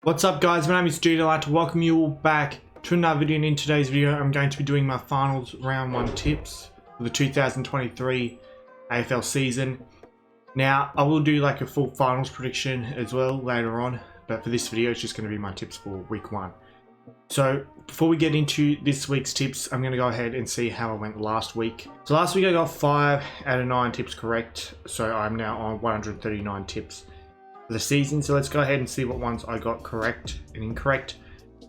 What's up guys, my name is Stoody. I'd like to welcome you all back to another video, and in today's video I'm going to be doing my finals round 1 tips for the 2023 AFL season. Now I will do like a full finals prediction as well later on, but for this video it's just going to be my tips for week 1. So before we get into this week's tips, I'm going to go ahead and see how I went last week. So last week I got 5 out of 9 tips correct, so I'm now on 139 tips for the season. So let's go ahead and see what ones I got correct and incorrect.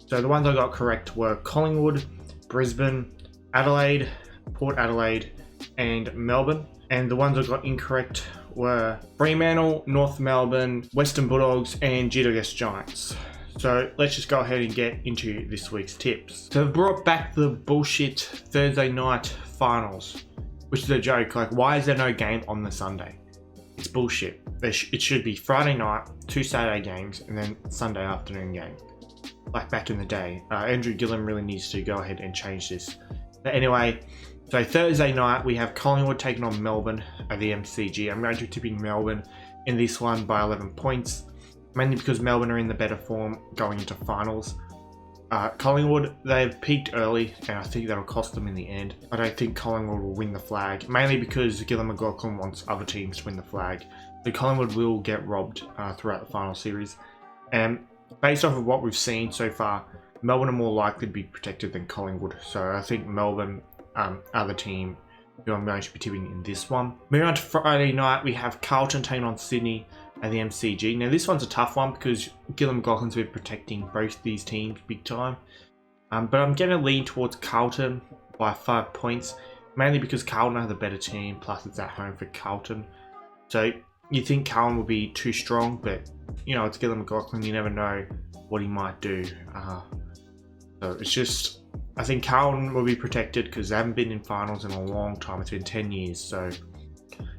So the ones I got correct were Collingwood, Brisbane, Adelaide, Port Adelaide and Melbourne. And the ones I got incorrect were Fremantle, North Melbourne, Western Bulldogs and GWS Giants. So let's just go ahead and get into this week's tips. So I've brought back the bullshit Thursday night finals, which is a joke. Like, why is there no game on the Sunday? It's bullshit. It should be Friday night, 2 Saturday games, and then Sunday afternoon game. Like back in the day. Andrew Gillam really needs to go ahead and change this. But anyway, so Thursday night we have Collingwood taking on Melbourne at the MCG. I'm going to be tipping Melbourne in this one by 11 points. Mainly because Melbourne are in the better form going into finals. Collingwood, they've peaked early and I think that'll cost them in the end. I don't think Collingwood will win the flag, mainly because Gillam McLaughlin wants other teams to win the flag. So Collingwood will get robbed throughout the final series. And based off of what we've seen so far, Melbourne are more likely to be protected than Collingwood. So I think Melbourne are the team who I'm going to be tipping in this one. Moving on to Friday night, we have Carlton taking on Sydney at the MCG. Now this one's a tough one because Gillam McLaughlin's been protecting both these teams big time. But I'm going to lean towards Carlton by 5 points, mainly because Carlton are the better team, plus it's at home for Carlton. So you think Carlton will be too strong, but you know, it's Gillam McLaughlin, you never know what he might do. So it's just, I think Carlton will be protected because they haven't been in finals in a long time. It's been 10 years, so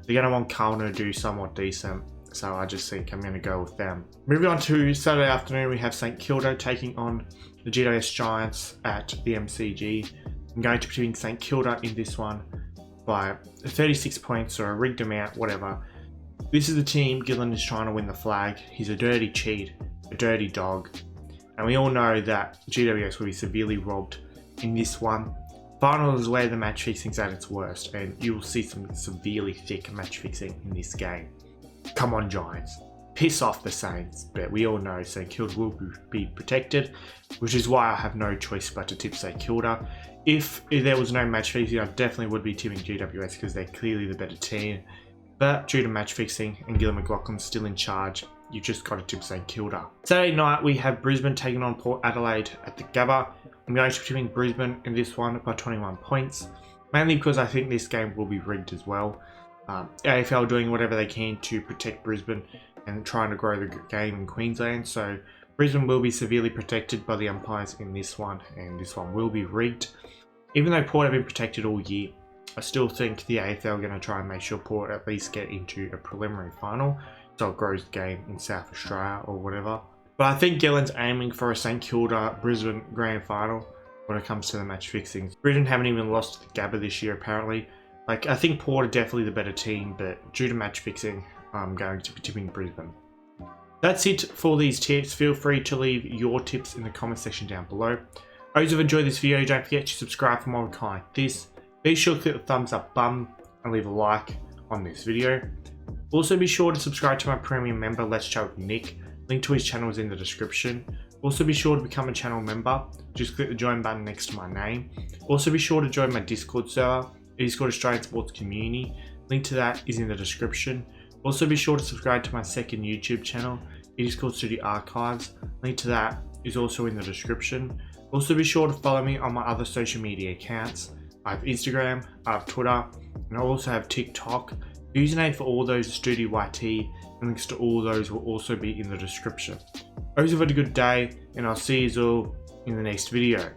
they're going to want Carlton to do somewhat decent. So I just think I'm going to go with them. Moving on to Saturday afternoon, we have St Kilda taking on the GWS Giants at the MCG. I'm going to be putting St Kilda in this one by 36 points or a rigged amount, whatever. This is the team Gillam is trying to win the flag. He's a dirty cheat, a dirty dog. And we all know that GWS will be severely robbed in this one. Finals is where the match fixing's at its worst, and you will see some severely thick match fixing in this game. Come on Giants, piss off the Saints, but we all know St Kilda will be protected, which is why I have no choice but to tip St Kilda. If there was no match fixing, I definitely would be tipping GWS because they're clearly the better team. But due to match fixing and Gillam McLaughlin still in charge, you've just got to tip St Kilda. Saturday night we have Brisbane taking on Port Adelaide at the Gabba. I'm going to be tipping Brisbane in this one by 21 points, mainly because I think this game will be rigged as well. AFL doing whatever they can to protect Brisbane and trying to grow the game in Queensland. So Brisbane will be severely protected by the umpires in this one, and this one will be rigged. Even though Port have been protected all year, I still think the AFL are going to try and make sure Port at least get into a preliminary final, so it grows the game in South Australia or whatever. But I think Gillam's aiming for a St Kilda Brisbane grand final when it comes to the match fixings. Brisbane haven't even lost to the Gabba this year apparently. Like, I think Port are definitely the better team, but due to match fixing, I'm going to be tipping Brisbane. That's it for these tips. Feel free to leave your tips in the comment section down below. I hope you've enjoyed this video. Don't forget to subscribe for more content like this. Be sure to click the thumbs up button and leave a like on this video. Also be sure to subscribe to my premium member, Let's Chat with Nick. Link to his channel is in the description. Also be sure to become a channel member. Just click the join button next to my name. Also be sure to join my Discord server. It is called Australian Sports Community. Link to that is in the description. Also be sure to subscribe to my second YouTube channel. It is called Stoody Archives. Link to that is also in the description. Also be sure to follow me on my other social media accounts. I have Instagram, I have Twitter, and I also have TikTok. The username for all those is StoodyYT, and links to all those will also be in the description. I hope you've had a good day, and I'll see you all in the next video.